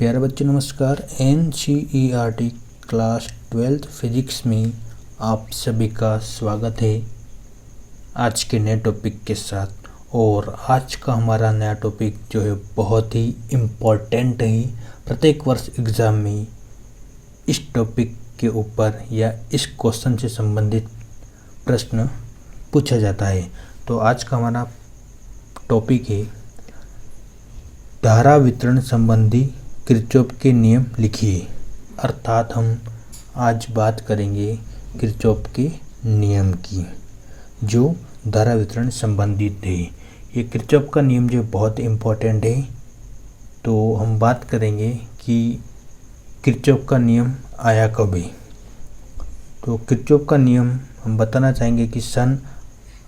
प्यारे बच्चों नमस्कार। NCERT क्लास 12th फिजिक्स में आप सभी का स्वागत है आज के नए टॉपिक के साथ। और आज का हमारा नया टॉपिक जो है बहुत ही इम्पोर्टेंट है। प्रत्येक वर्ष एग्ज़ाम में इस टॉपिक के ऊपर या इस क्वेश्चन से संबंधित प्रश्न पूछा जाता है। तो आज का हमारा टॉपिक है धारा वितरण संबंधी किरचॉफ के नियम लिखिए। अर्थात हम आज बात करेंगे किरचॉफ के नियम की जो धारा वितरण संबंधित है। ये किरचॉफ का नियम जो बहुत इम्पोर्टेंट है। तो हम बात करेंगे कि किरचॉफ का नियम आया कब है। तो किरचॉफ का नियम हम बताना चाहेंगे कि सन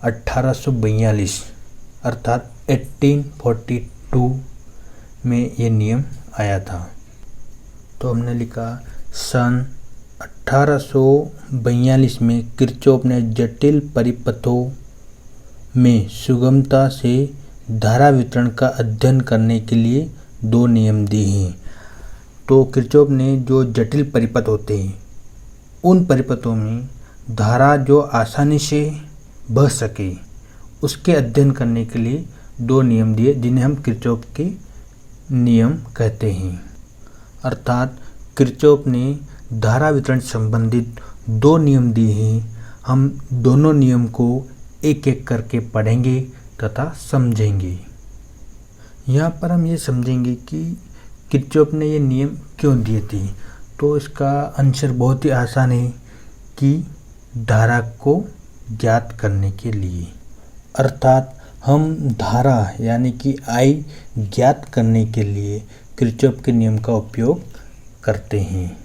1842 अर्थात 1842 में ये नियम आया था। तो हमने लिखा सन 1842 में किरचॉफ ने जटिल परिपथों में सुगमता से धारा वितरण का अध्ययन करने के लिए दो नियम दिए हैं। तो किरचॉफ ने जो जटिल परिपथ होते हैं उन परिपथों में धारा जो आसानी से बह सके उसके अध्ययन करने के लिए दो नियम दिए जिन्हें हम किरचॉफ के नियम कहते हैं। अर्थात किरचॉफ ने धारा वितरण संबंधित दो नियम दिए हैं। हम दोनों नियम को एक एक करके पढ़ेंगे तथा समझेंगे। यहाँ पर हम ये समझेंगे कि किरचॉफ ने ये नियम क्यों दिए थे। तो इसका आंसर बहुत ही आसान है कि धारा को ज्ञात करने के लिए। अर्थात हम धारा यानी कि I ज्ञात करने के लिए किरचॉफ के नियम का उपयोग करते हैं।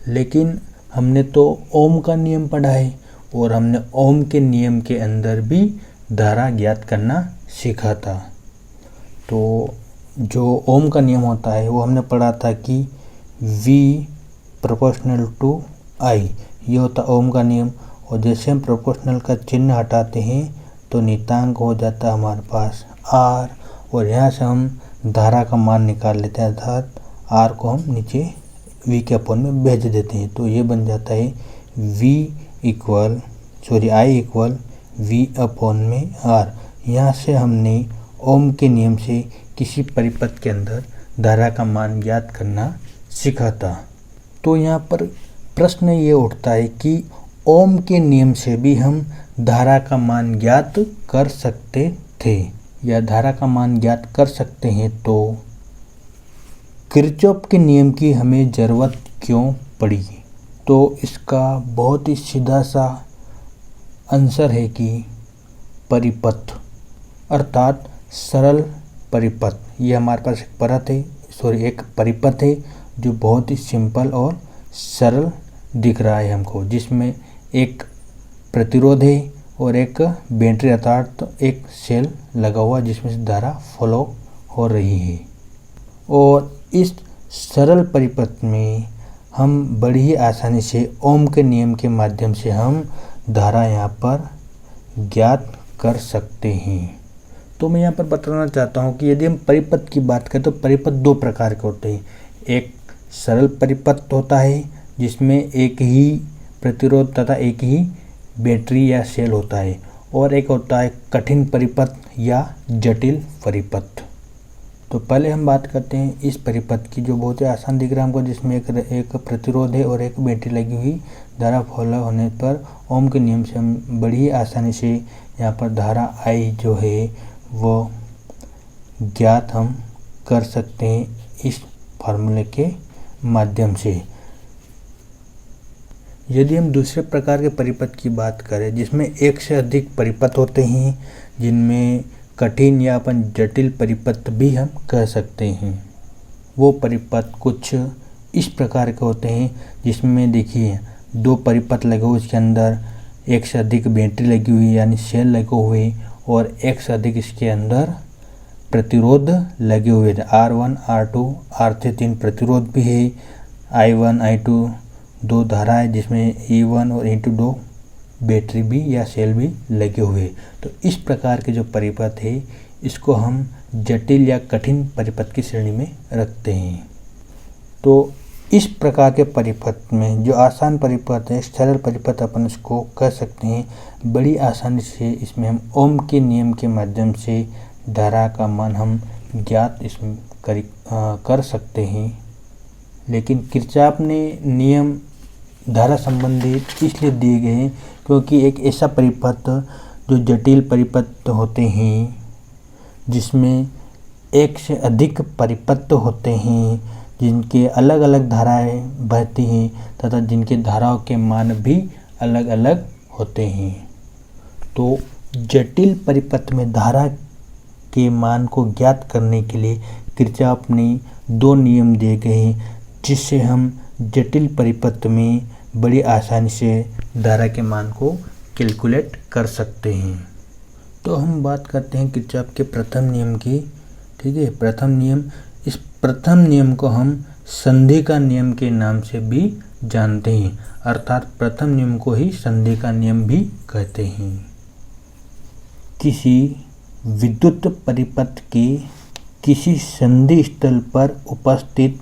लेकिन हमने तो ओम का नियम पढ़ा है और हमने ओम के नियम के अंदर भी धारा ज्ञात करना सीखा था। तो जो ओम का नियम होता है वो हमने पढ़ा था कि V प्रोपोर्शनल टू I, ये होता ओम का नियम। और जैसे हम प्रोपोर्शनल का चिन्ह हटाते हैं तो नियतांक हो जाता है हमारे पास R, और यहाँ से हम धारा का मान निकाल लेते हैं। अर्थात R को हम नीचे V के अपॉन में भेज देते हैं। तो ये बन जाता है I इक्वल V अपॉन में R। यहाँ से हमने ओम के नियम से किसी परिपथ के अंदर धारा का मान ज्ञात करना सीखा था। तो यहाँ पर प्रश्न ये उठता है कि ओम के नियम से भी हम धारा का मान ज्ञात कर सकते थे या धारा का मान ज्ञात कर सकते हैं, तो किरचॉफ के नियम की हमें ज़रूरत क्यों पड़ी। तो इसका बहुत ही सीधा सा आंसर है कि परिपथ अर्थात सरल परिपथ, ये हमारे पास एक परिपथ है जो बहुत ही सिंपल और सरल दिख रहा है हमको, जिसमें एक प्रतिरोध है और एक बैटरी अर्थात एक सेल लगा हुआ जिसमें से धारा फ्लो हो रही है। और इस सरल परिपथ में हम बड़ी ही आसानी से ओम के नियम के माध्यम से हम धारा यहाँ पर ज्ञात कर सकते हैं। तो मैं यहाँ पर बताना चाहता हूँ कि यदि हम परिपथ की बात करें तो परिपथ दो प्रकार के होते हैं। एक सरल परिपथ होता है जिसमें एक ही प्रतिरोध तथा एक ही बैटरी या सेल होता है, और एक होता है कठिन परिपथ या जटिल परिपथ। तो पहले हम बात करते हैं इस परिपथ की जो बहुत ही आसान दिख रहा है हमको, जिसमें एक प्रतिरोध है और एक बैटरी लगी हुई। धारा फॉलो होने पर ओम के नियम से हम बड़ी ही आसानी से यहाँ पर धारा I जो है वो ज्ञात हम कर सकते हैं इस फार्मूले के माध्यम से। यदि हम दूसरे प्रकार के परिपथ की बात करें जिसमें एक से अधिक परिपथ होते हैं, जिनमें कठिन या अपन जटिल परिपथ भी हम कह सकते हैं, वो परिपथ कुछ इस प्रकार के होते हैं जिसमें देखिए दो परिपथ लगे हुए, इसके अंदर एक से अधिक बैटरी लगी हुई यानी सेल लगे हुए, और एक से अधिक इसके अंदर प्रतिरोध लगे हुए थे R1 R2 R3 तीन प्रतिरोध भी है, I1 I2 दो धारा है जिसमें E1 और E2 दो बैटरी भी या सेल भी लगे हुए। तो इस प्रकार के जो परिपथ है इसको हम जटिल या कठिन परिपथ की श्रेणी में रखते हैं। तो इस प्रकार के परिपथ में जो आसान परिपथ है, सरल परिपथ अपन इसको कर सकते हैं। बड़ी आसानी से इसमें हम ओम के नियम के माध्यम से धारा का मान हम ज्ञात इसमें कर सकते हैं। लेकिन किरचॉफ ने नियम धारा संबंधित इसलिए दिए गए हैं क्योंकि एक ऐसा परिपथ जो जटिल परिपथ होते हैं, जिसमें एक से अधिक परिपथ होते हैं, जिनके अलग अलग धाराएं बहती हैं तथा जिनके धाराओं के मान भी अलग अलग होते हैं। तो जटिल परिपथ में धारा के मान को ज्ञात करने के लिए किरचॉफ ने 2 नियम दिए गए हैं, जिससे हम जटिल परिपथ में बड़ी आसानी से धारा के मान को कैलकुलेट कर सकते हैं। तो हम बात करते हैं किरचॉफ के प्रथम नियम की। ठीक है, प्रथम नियम, इस प्रथम नियम को हम संधि का नियम के नाम से भी जानते हैं, अर्थात प्रथम नियम को ही संधि का नियम भी कहते हैं। किसी विद्युत परिपथ के किसी संधि स्थल पर उपस्थित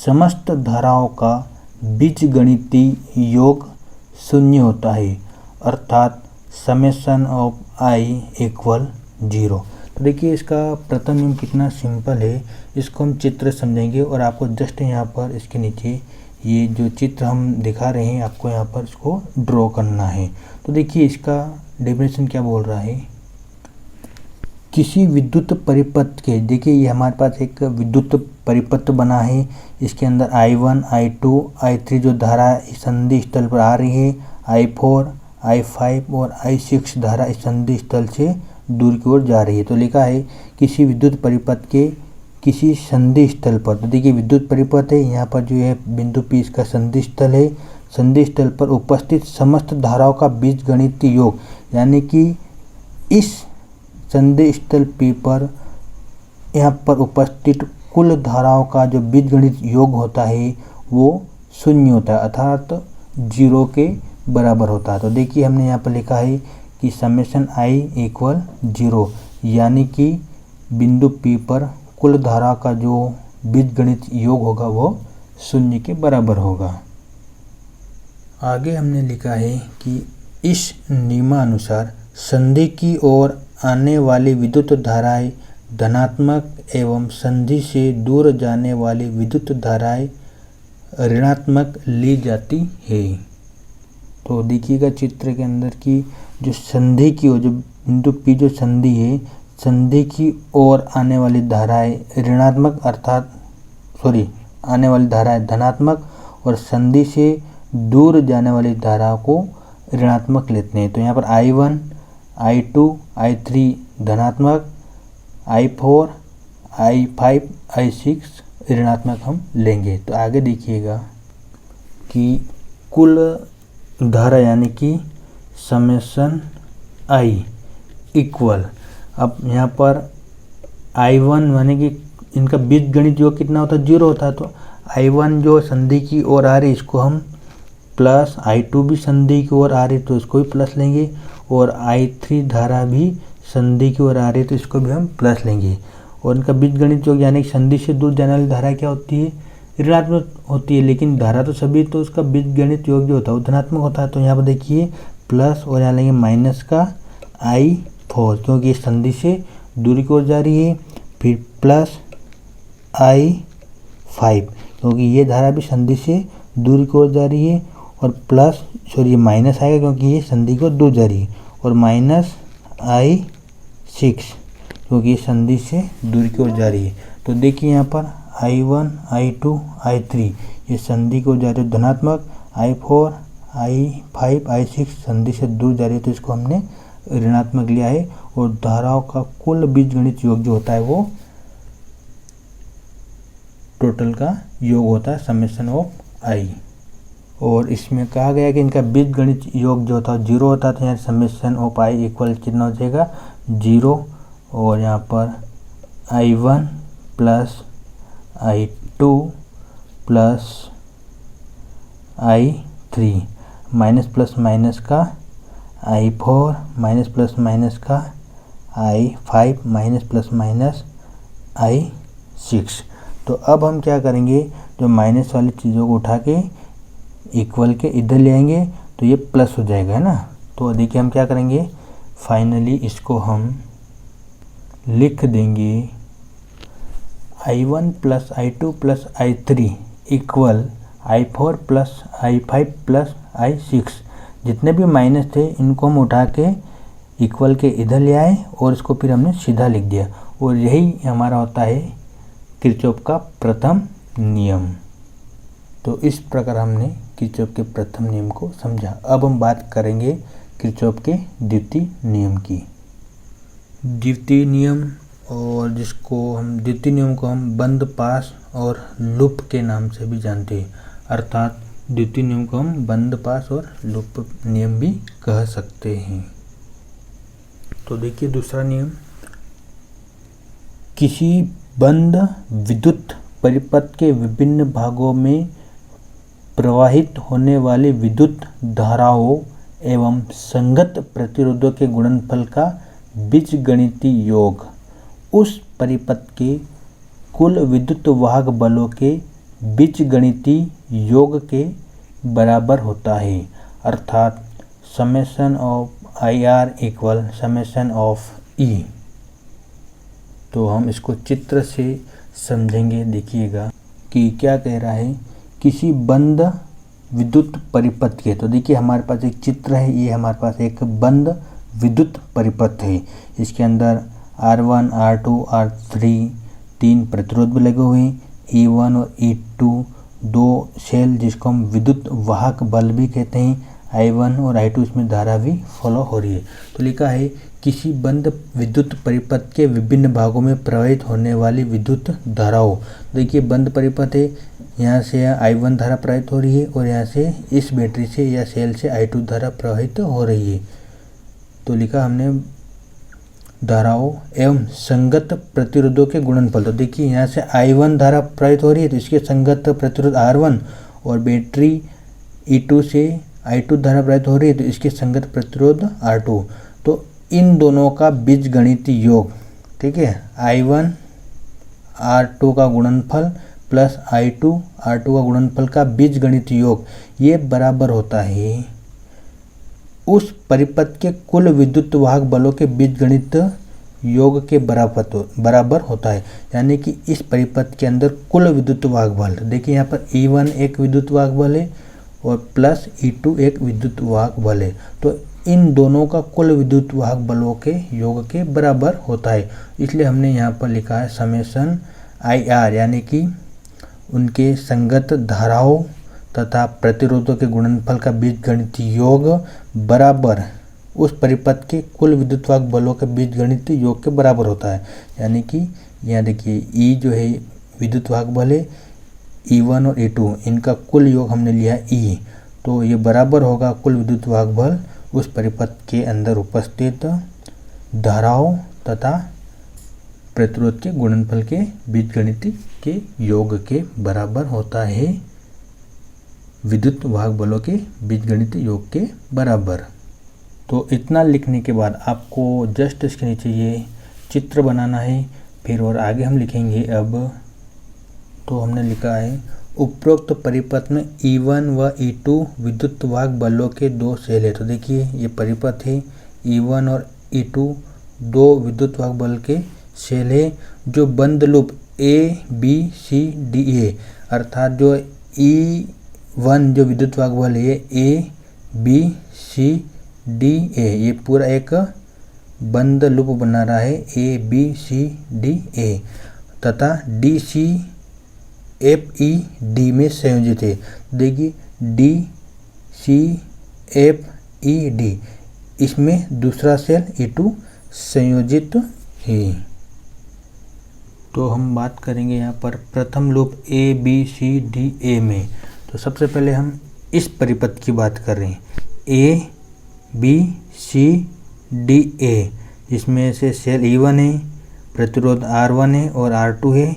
समस्त धाराओं का बीजगणितीय योग शून्य होता है, अर्थात समेशन ऑफ आई इक्वल 0। तो देखिए इसका प्रथम नियम कितना सिंपल है, इसको हम चित्र समझेंगे और आपको जस्ट यहाँ पर इसके नीचे ये जो चित्र हम दिखा रहे हैं आपको यहाँ पर इसको ड्रॉ करना है। तो देखिए इसका डेफिनेशन क्या बोल रहा है, किसी विद्युत परिपथ के, देखिए ये हमारे पास एक विद्युत परिपथ बना है, इसके अंदर I1, I2, I3 जो धारा इस संधि स्थल पर आ रही है, I4, I5 और I6 धारा इस संधि स्थल से दूर की ओर जा रही है। तो लिखा है किसी विद्युत परिपथ के किसी संधि स्थल पर, तो देखिए विद्युत परिपथ है, यहाँ पर जो है बिंदु P इसका संधि स्थल है, संधि स्थल पर उपस्थित समस्त धाराओं का बीजगणितीय योग, यानी कि इस संधि स्थल P पर यहाँ पर उपस्थित कुल धाराओं का जो बीजगणित योग होता है वो 0 होता है, अर्थात 0 के बराबर होता है। तो देखिए हमने यहाँ पर लिखा है कि समेशन आई इक्वल 0, यानी कि बिंदु P पर कुल धारा का जो बीजगणित योग होगा वो 0 के बराबर होगा। आगे हमने लिखा है कि इस नियमानुसार संधि की ओर आने वाली विद्युत धाराएं धनात्मक एवं संधि से दूर जाने वाली विद्युत धाराएं ऋणात्मक ली जाती है। तो देखिएगा चित्र के अंदर की जो संधि की ओर, जो बिंदु P जो संधि है, संधि की ओर आने वाली धाराएं ऋणात्मक, अर्थात आने वाली धाराएं धनात्मक और संधि से दूर जाने वाली धाराओं को ऋणात्मक लेते हैं। तो यहाँ पर I1, I2, I3 धनात्मक, I4, I5, I6 ऋणात्मक हम लेंगे। तो आगे देखिएगा कि कुल धारा यानी कि समेशन आई इक्वल, अब यहाँ पर I1 यानी कि इनका बीजगणित योग कितना होता है, 0 होता है। तो I1 जो संधि की ओर आ रही इसको हम प्लस, I2 भी संधि की ओर आ रही तो इसको भी प्लस लेंगे, और I3 धारा भी संधि की ओर आ रही तो इसको भी हम प्लस लेंगे। और इनका बीजगणित योग यानी संधि से दूर जाने वाली धारा क्या होती है, ऋणात्मक होती है, लेकिन धारा तो सभी, तो उसका बीजगणित योग जो होता है वो धनात्मक होता है। तो यहाँ पर देखिए प्लस और यहाँ लेंगे माइनस का I4, क्योंकि इस संधि से दूरी की ओर जा रही है, फिर प्लस I5 क्योंकि ये धारा भी संधि से दूरी की ओर जा रही है, और प्लस माइनस आएगा क्योंकि ये संधि को दूर जा रही है, और माइनस I6 क्योंकि ये संधि से दूरी की ओर जा रही है। तो देखिए यहाँ पर I1, I2, I3 ये संधि को जा रही है धनात्मक, I4, I5, I6 संधि से दूर जा रही है तो इसको हमने ऋणात्मक लिया है। और धाराओं का कुल बीजगणित योग जो होता है वो टोटल का योग होता है, समेशन ऑफ आई। और इसमें कहा गया कि इनका बीजगणित योग जो होता है 0 होता था, यहाँ समेशन ऑफ आई इक्वल कितना हो जाएगा 0, और यहाँ पर I1 plus I2 plus I3 minus plus minus का I4 माइनस प्लस माइनस का I5 minus plus minus I6। तो अब हम क्या करेंगे, जो माइनस वाली चीज़ों को उठा के इक्वल के इधर ले आएंगे तो ये प्लस हो जाएगा, है ना। तो देखिए हम क्या करेंगे, फाइनली इसको हम लिख देंगे I1 plus I2 plus I3 equal I4 plus I5 plus I6। जितने भी माइनस थे इनको हम उठा के इक्वल के इधर ले आए और इसको फिर हमने सीधा लिख दिया, और यही हमारा होता है किरचॉफ का प्रथम नियम। तो इस प्रकार हमने किरचॉफ के प्रथम नियम को समझा। अब हम बात करेंगे किरचॉफ के द्वितीय नियम की। द्वितीय नियम, और द्वितीय नियम को हम बंद पास और लूप के नाम से भी जानते हैं, अर्थात द्वितीय नियम को हम बंद पास और लूप नियम भी कह सकते हैं। तो देखिए दूसरा नियम, किसी बंद विद्युत परिपथ के विभिन्न भागों में प्रवाहित होने वाली विद्युत धाराओं एवं संगत प्रतिरोधों के गुणनफल का बीजगणितीय योग उस परिपथ के कुल विद्युत वाहक बलों के बीजगणितीय योग के बराबर होता है, अर्थात summation of IR equal summation of E। तो हम इसको चित्र से समझेंगे। देखिएगा कि क्या कह रहा है, किसी बंद विद्युत परिपथ के, तो देखिए हमारे पास एक चित्र है, ये हमारे पास एक बंद विद्युत परिपथ है। इसके अंदर R1 R2 R3 तीन प्रतिरोध भी लगे हुए हैं, E1 और E2 दो सेल जिसको हम विद्युत वाहक बल भी कहते हैं, I1 और I2 इसमें धारा भी फॉलो हो रही है। तो लिखा है किसी बंद विद्युत परिपथ के विभिन्न भागों में प्रवाहित होने वाली विद्युत धाराओं। देखिए बंद परिपथ है, यहाँ से I1 धारा प्रवाहित हो रही है और यहाँ से इस बैटरी से या सेल से I2 धारा प्रवाहित हो रही है। तो लिखा हमने धाराओं एवं संगत प्रतिरोधों के गुणनफल। तो देखिए यहाँ से I1 धारा प्रवाहित हो रही है तो इसके संगत प्रतिरोध R1, और बैटरी E2 से I2 धारा प्रवाहित हो रही है तो इसके संगत प्रतिरोध R2। तो इन दोनों का बीजगणितीय योग, ठीक है, I1 R2 का गुणनफल प्लस I2 R2 का गुणनफल का बीजगणितीय योग, ये बराबर होता है उस परिपथ के कुल विद्युत वाहक बलों के बीजगणित योग के बराबर होता है। यानी कि इस परिपथ के अंदर कुल विद्युत वाहक बल, देखिए यहाँ पर E1 एक विद्युत वाहक बल है और प्लस E2 एक विद्युत वाहक बल है। तो इन दोनों का कुल विद्युत वाहक बलों के योग के बराबर होता है, इसलिए हमने यहाँ पर लिखा है समेशन IR, यानी कि उनके संगत धाराओं तथा प्रतिरोधों के गुणनफल का बीजगणितीय योग बराबर उस परिपथ के कुल विद्युत वाहक बलों के बीजगणितीय योग के बराबर होता है। यानी कि यहाँ देखिए E जो है विद्युत वाहक बल है, E1 और E2 इनका कुल योग हमने लिया E, तो ये बराबर होगा कुल विद्युत वाहक बल उस परिपथ के अंदर उपस्थित धाराओं तथा प्रतिरोध के गुणनफल के बीजगणितीय के योग के बराबर होता है, विद्युत वाहक बलों के बीजगणितीय योग के बराबर। तो इतना लिखने के बाद आपको जस्ट इसके नीचे ये चित्र बनाना है, फिर और आगे हम लिखेंगे। अब तो हमने लिखा है उपरोक्त परिपथ में E1 व E2 विद्युत वाहक बलों के दो सेल है। तो देखिए ये परिपथ है, E1 और E2 दो विद्युत वाहक बल के सेल है जो बंद लूप ABCD है, अर्थात जो E1 जो विद्युत वाहक बल है ABCDA, ये पूरा एक बंद लूप बना रहा है ABCDA तथा DCFED में संयोजित है। देखिए DCFED इसमें दूसरा सेल E2 संयोजित है। तो हम बात करेंगे यहाँ पर प्रथम लूप ABCDA में। तो सबसे पहले हम इस परिपथ की बात कर रहे हैं ABCDA, जिसमें से सेल E1 है, प्रतिरोध R1 है और R2 है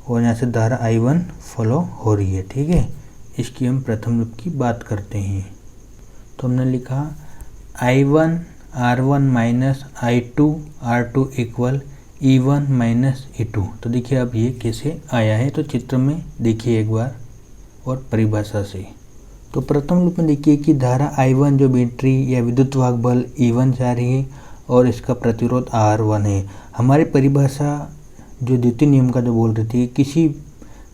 और यहाँ से धारा I1 फॉलो हो रही है, ठीक है। इसकी हम प्रथम लूप की बात करते हैं। तो हमने लिखा I1 R1 minus I2 R2 equal E1 minus E2। तो देखिए अब ये कैसे आया है, तो चित्र में देखिए एक बार। और परिभाषा से। तो प्रथम लूप में देखिए कि धारा I1 जो बैटरी या विद्युत वाहक बल E1 से आ रही है और इसका प्रतिरोध R1 है। हमारी परिभाषा जो द्वितीय नियम का जो बोल रही थी, किसी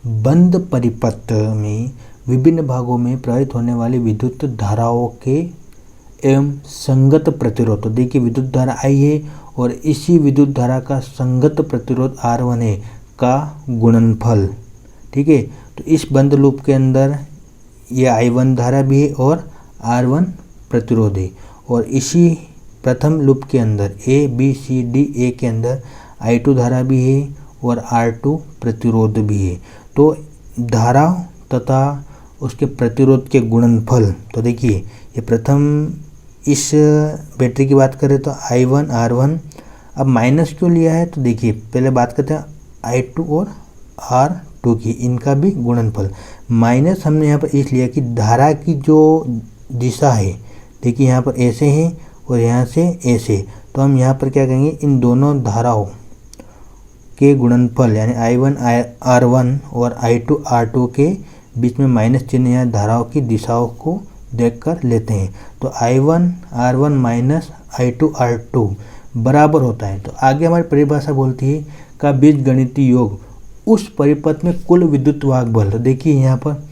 बंद परिपथ में विभिन्न भागों में प्रवाहित होने वाली विद्युत धाराओं के एवं संगत प्रतिरोध। तो देखिए विद्युत धारा I है और इसी विद्युत धारा का संगत प्रतिरोध R1 है का गुणनफल। ठीक है, तो इस बंद लूप के अंदर ये I1 धारा भी है और R1 प्रतिरोध है, और इसी प्रथम लूप के अंदर A B C D A के अंदर I2 धारा भी है और R2 प्रतिरोध भी है। तो धारा तथा उसके प्रतिरोध के गुणनफल, तो देखिए ये प्रथम इस बैटरी की बात करें तो I1 R1, अब माइनस क्यों लिया है, तो देखिए पहले बात करते हैं I2 और R2 की, इनका भी गुणनफल। माइनस हमने यहाँ पर इसलिए कि धारा की जो दिशा है, देखिए यहाँ पर ऐसे है और यहाँ से ऐसे, तो हम यहाँ पर क्या करेंगे, इन दोनों धाराओं के गुणनफल यानी I1 R1 और I2 R2 के बीच में माइनस चिन्ह या धाराओं की दिशाओं को देखकर लेते हैं। तो I1 R1 minus I2 R2 बराबर होता है। तो आगे हमारी परिभाषा बोलती है का बीजगणितीय योग उस परिपथ में कुल विद्युत वाहक बल। तो देखिए यहाँ पर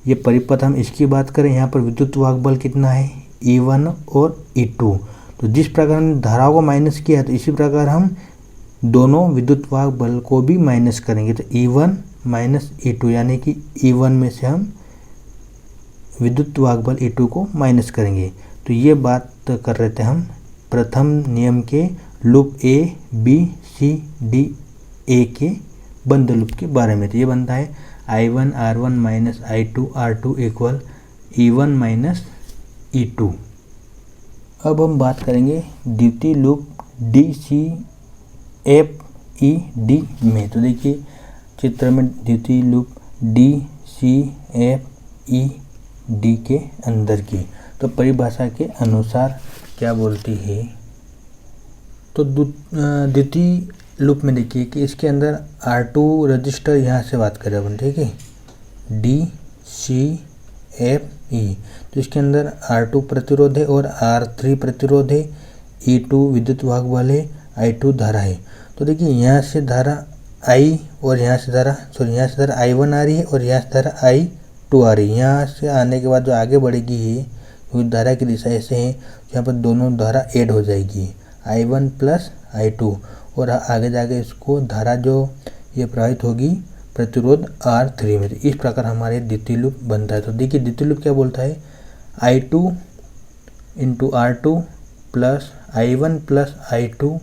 ये परिपथ हम इसकी बात करें, यहाँ पर विद्युत वाहक बल कितना है, E1 और E2। तो जिस प्रकार हमने धाराओं को माइनस किया तो इसी प्रकार हम दोनों विद्युत वाहक बल को भी माइनस करेंगे। तो E1 माइनस E2 यानी कि E1 में से हम विद्युत वाहक बल E2 को माइनस करेंगे। तो ये बात कर रहे थे हम प्रथम नियम के loop A B C D A के बंद लूप के बारे में। तो ये बनता है I1 R1 minus I2 R2 equal E1 minus E2। अब हम बात करेंगे द्वितीय loop D C F E D में। तो देखिए चित्र में द्वितीय loop D C F E D के अंदर की, तो परिभाषा के अनुसार क्या बोलती है, तो द्वितीय लूप में देखिए कि इसके अंदर R2 रजिस्टर, यहाँ से बात करें अपन, ठीक है, D C F E, तो इसके अंदर R2 प्रतिरोध है और R3 प्रतिरोध है, E2 विद्युत वाहक बल है, I2 धारा है। तो देखिए यहाँ से धारा I और यहाँ से धारा I1 आ रही है और यहाँ से धारा I2 आ रही है। यहाँ से आने के बाद जो आगे बढ़ेगी है, क्योंकि धारा की दिशा ऐसे है, यहाँ पर दोनों धारा ऐड हो जाएगी I1 प्लस I2, और आगे जाके इसको धारा जो ये प्रवाहित होगी प्रतिरोध R3 में। तो इस प्रकार हमारे द्वितीय लूप बनता है। तो देखिए द्वितीय लूप क्या बोलता है, I2 into R2 plus I1 plus I2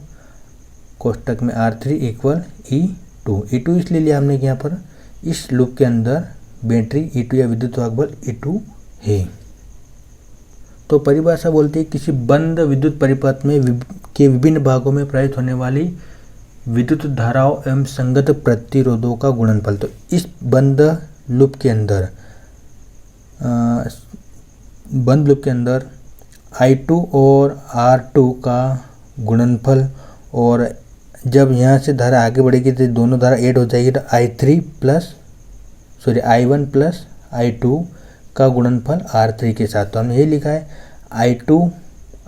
कोष्टक में R3 इक्वल E2। E2 इसलिए लिया हमने कि यहाँ पर इस लूप के अंदर बैटरी E2 या विद्युत वाहक बल E2 है। तो परिभाषा बोलती है किसी बंद विद्युत परिपथ में के विभिन्न भागों में प्रवाहित होने वाली विद्युत धाराओं एवं संगत प्रतिरोधों का गुणनफल। तो इस बंद लूप के अंदर I2 और R2 का गुणनफल, और जब यहाँ से धारा आगे बढ़ेगी तो दोनों धारा ऐड हो जाएगी, तो I1 प्लस I2 का गुणनफल R3 के साथ। तो हमने ये लिखा है I2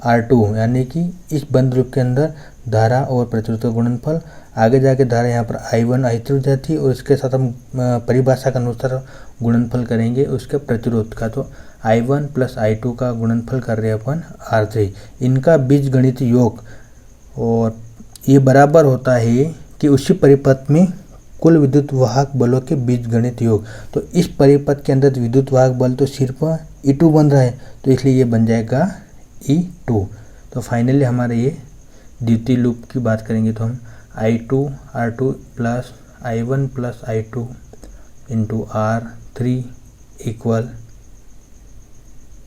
R2 यानी कि इस बंद लूप के अंदर धारा और प्रतिरोध का गुणनफल। आगे जाके धारा यहाँ पर I1 I3 हो जाती है और इसके साथ हम परिभाषा के अनुसार गुणनफल करेंगे उसके प्रतिरोध का। तो I1 प्लस I2 का गुणनफल कर रहे हैं अपन R3, इनका बीजगणितीय योग, और ये बराबर होता है कि उसी परिपथ में कुल विद्युत वाहक बलों के बीजगणित योग। तो इस परिपथ के अंदर विद्युत वाहक बल तो सिर्फ E2 बन रहा है, तो इसलिए ये बन जाएगा E2। तो फाइनली हमारे ये द्वितीय लूप की बात करेंगे तो हम I2 R2 plus I1 plus I2 into R3 equal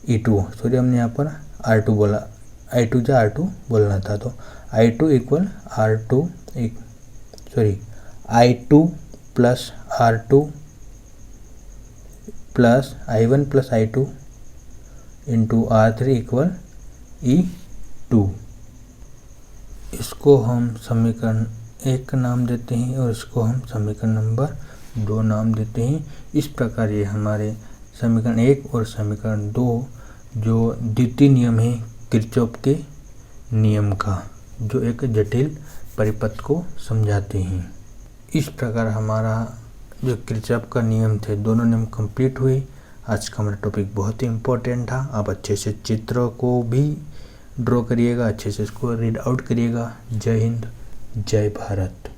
E2। Sorry हमने यहाँ पर R2 बोला, I2 जा R2 बोलना था। तो I2 equal I2 plus R2 plus I1 plus I2 into R3 equal E2। इसको हम समीकरण 1 का नाम देते हैं और इसको हम समीकरण नंबर दो नाम देते हैं। इस प्रकार ये हमारे समीकरण 1 और समीकरण 2 जो द्वितीय नियम है किरचॉफ के नियम का, जो एक जटिल परिपथ को समझाते हैं। इस प्रकार हमारा जो किरचॉफ का नियम थे दोनों नियम कंप्लीट हुए। आज का हमारा टॉपिक बहुत ही इम्पोर्टेंट था। आप अच्छे से चित्र को भी ड्रॉ करिएगा, अच्छे से इसको रीड आउट करिएगा। जय हिंद, जय भारत।